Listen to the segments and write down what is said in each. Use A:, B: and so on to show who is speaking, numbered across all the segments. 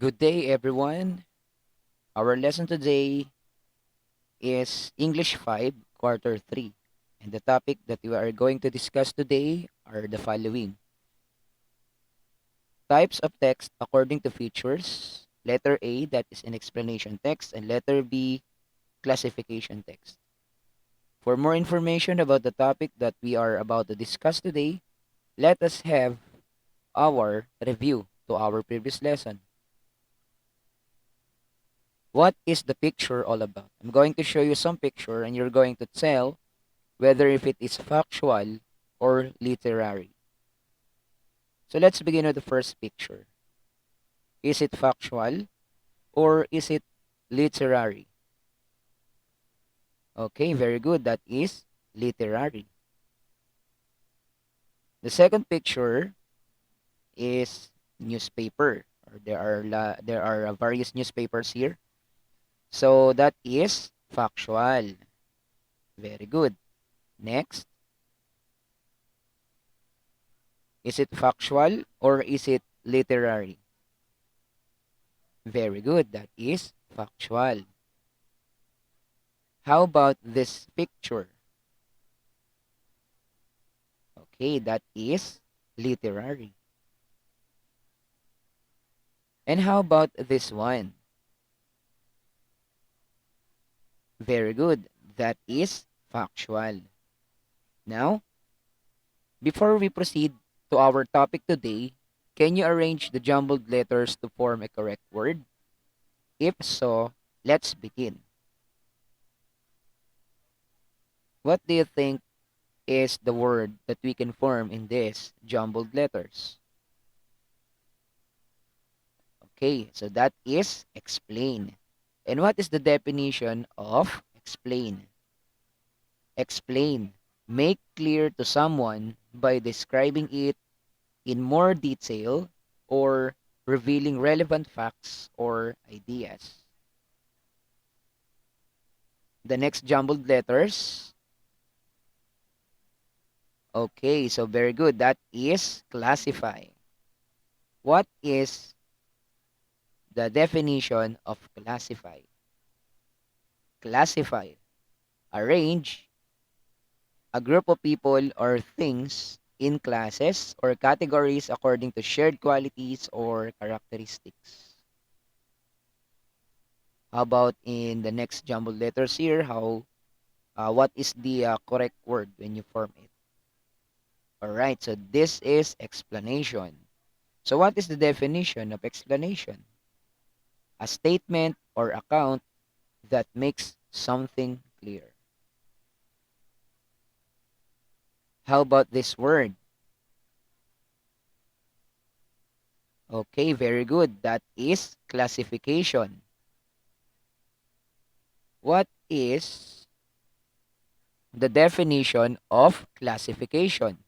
A: Good day, everyone. Our lesson today is English 5, Quarter 3. And the topic that we are going to discuss today are the following: types of text according to features. Letter A, that is an explanation text, and letter B, classification text. For more information about the topic that we are about to discuss today, let us have our review to our previous lesson. What is the picture all about? I'm going to show you some picture and you're going to tell whether if it is factual or literary. So let's begin with the first picture. Is it factual or is it literary? Okay, very good. That is literary. The second picture is newspaper. Or there are various newspapers here. So that is factual. Very good. Next, is it factual or is it literary? Very good. That is factual. How about this picture? Okay, that is literary. And how about this one? Very good. That is factual. Now, before we proceed to our topic today, can you arrange the jumbled letters to form a correct word? If so, let's begin. What do you think is the word that we can form in these jumbled letters? Okay, so that is explain. And what is the definition of explain? Explain. Make clear to someone by describing it in more detail or revealing relevant facts or ideas. The next jumbled letters. Okay, so very good. That is classify. What is the definition of classify? Classify. Arrange a group of people or things in classes or categories according to shared qualities or characteristics. How about in the next jumbled letters here? What is the correct word when you form it? All right, so this is explanation. So what is the definition of explanation? A statement or account that makes something clear. How about this word? Okay, very good. That is classification. What is the definition of classification?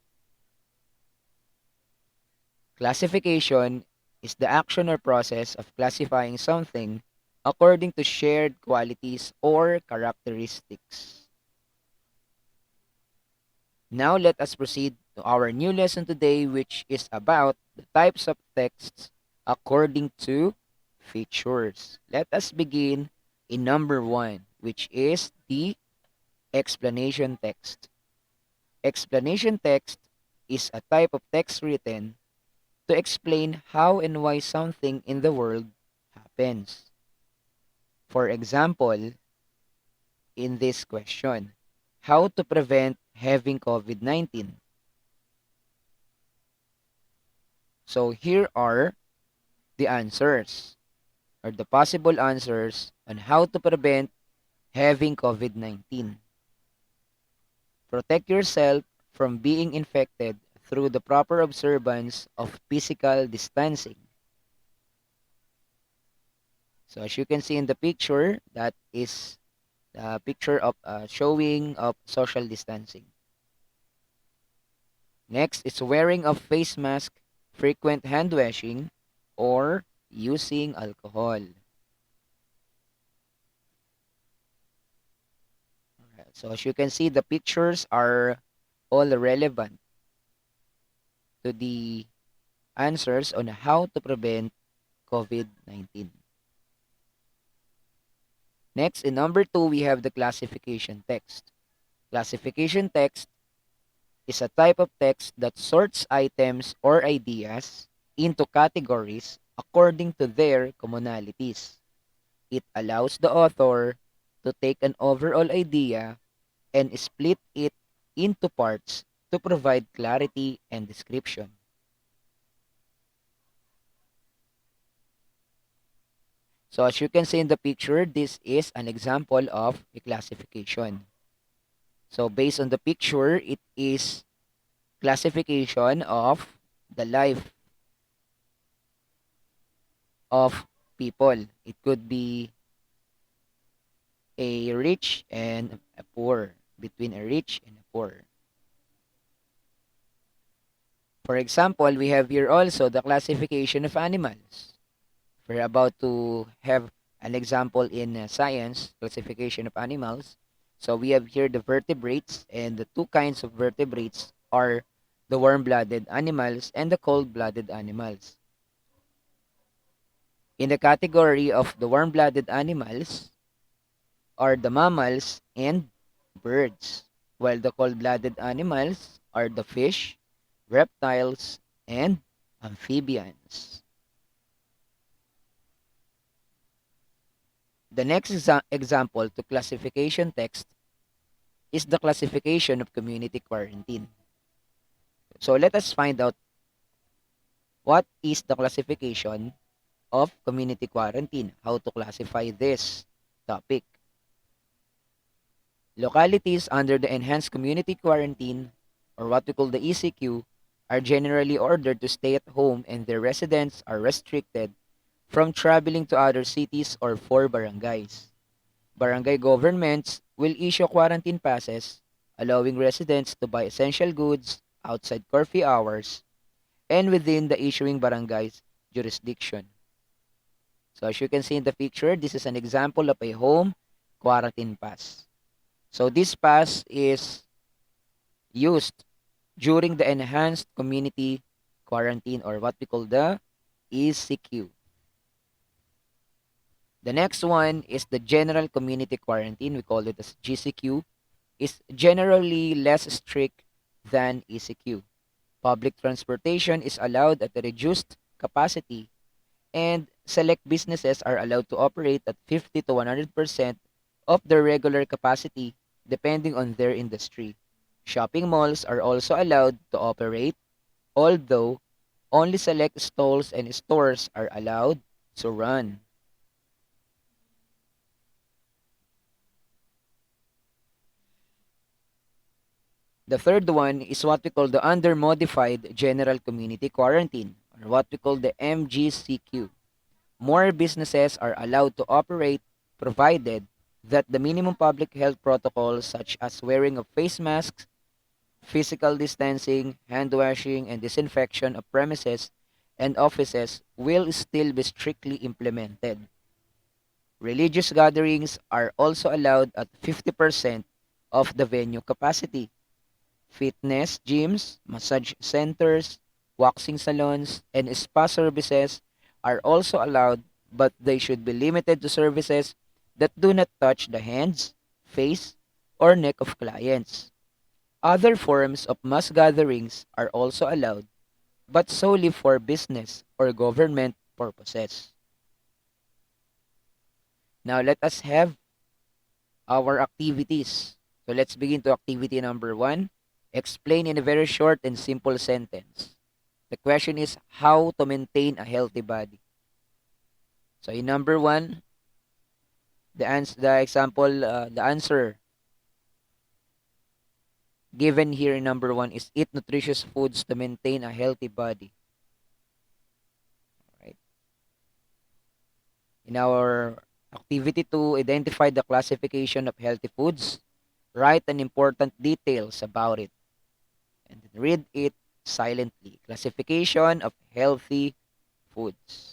A: Classification is the action or process of classifying something according to shared qualities or characteristics. Now let us proceed to our new lesson today, which is about the types of texts according to features. Let us begin in number 1, which is the explanation text. Explanation text is a type of text written to explain how and why something in the world happens. For example, in this question, how to prevent having COVID-19? So here are the answers or the possible answers on how to prevent having COVID-19. Protect yourself from being infected through the proper observance of physical distancing. So as you can see in the picture, that is the picture of showing of social distancing. Next is wearing of face mask, frequent hand washing, or using alcohol. Alright, so as you can see, the pictures are all relevant to the answers on how to prevent COVID-19. Next, in number 2, we have the classification text. Classification text is a type of text that sorts items or ideas into categories according to their commonalities. It allows the author to take an overall idea and split it into parts to provide clarity and description. So as you can see in the picture, this is an example of a classification. So based on the picture, it is classification of the life of people. It could be a rich and a poor, between a rich and a poor. For example, we have here also the classification of animals. We're about to have an example in science, classification of animals. So we have here the vertebrates, and the two kinds of vertebrates are the warm-blooded animals and the cold-blooded animals. In the category of the warm-blooded animals are the mammals and birds, while the cold-blooded animals are the fish, reptiles, and amphibians. The next example to classification text is the classification of community quarantine. So let us find out what is the classification of community quarantine, how to classify this topic. Localities under the enhanced community quarantine, or what we call the ECQ, are generally ordered to stay at home and their residents are restricted from traveling to other cities or for barangays. Barangay governments will issue quarantine passes, allowing residents to buy essential goods outside curfew hours and within the issuing barangay's jurisdiction. So as you can see in the picture, this is an example of a home quarantine pass. So this pass is used during the enhanced community quarantine, or what we call the ECQ. The next one is the general community quarantine. We call it as GCQ. Is generally less strict than ECQ. Public transportation is allowed at a reduced capacity, and select businesses are allowed to operate at 50 to 100% of their regular capacity depending on their industry. Shopping malls are also allowed to operate, although only select stalls and stores are allowed to run. The third one is what we call the under-modified general community quarantine, or what we call the MGCQ. More businesses are allowed to operate provided that the minimum public health protocols such as wearing of face masks, physical distancing, hand washing, and disinfection of premises and offices will still be strictly implemented. Religious gatherings are also allowed at 50% of the venue capacity. Fitness gyms, massage centers, waxing salons, and spa services are also allowed, but they should be limited to services that do not touch the hands, face, or neck of clients. Other forms of mass gatherings are also allowed, but solely for business or government purposes. Now let us have our activities. So let's begin to activity number 1. Explain in a very short and simple sentence. The question is how to maintain a healthy body. So in number 1, the answer given here in number 1 is eat nutritious foods to maintain a healthy body. Right. In our activity 2, identify the classification of healthy foods. Write an important details about it and read it silently. Classification of healthy foods.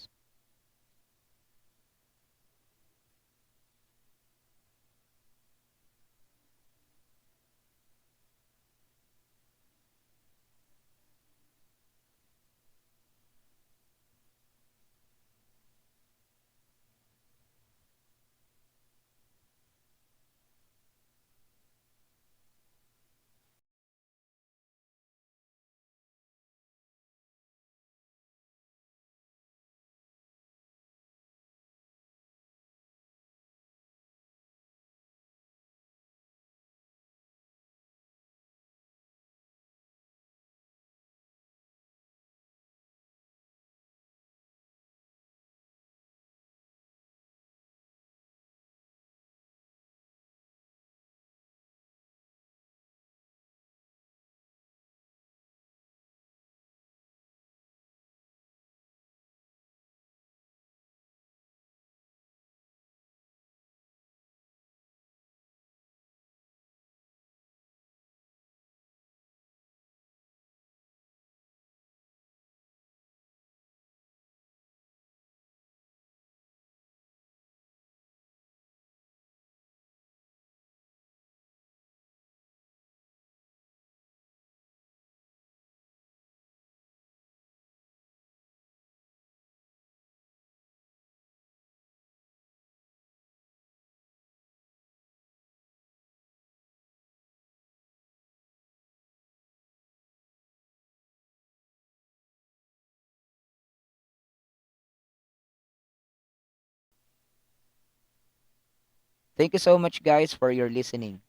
A: Thank you so much, guys, for your listening.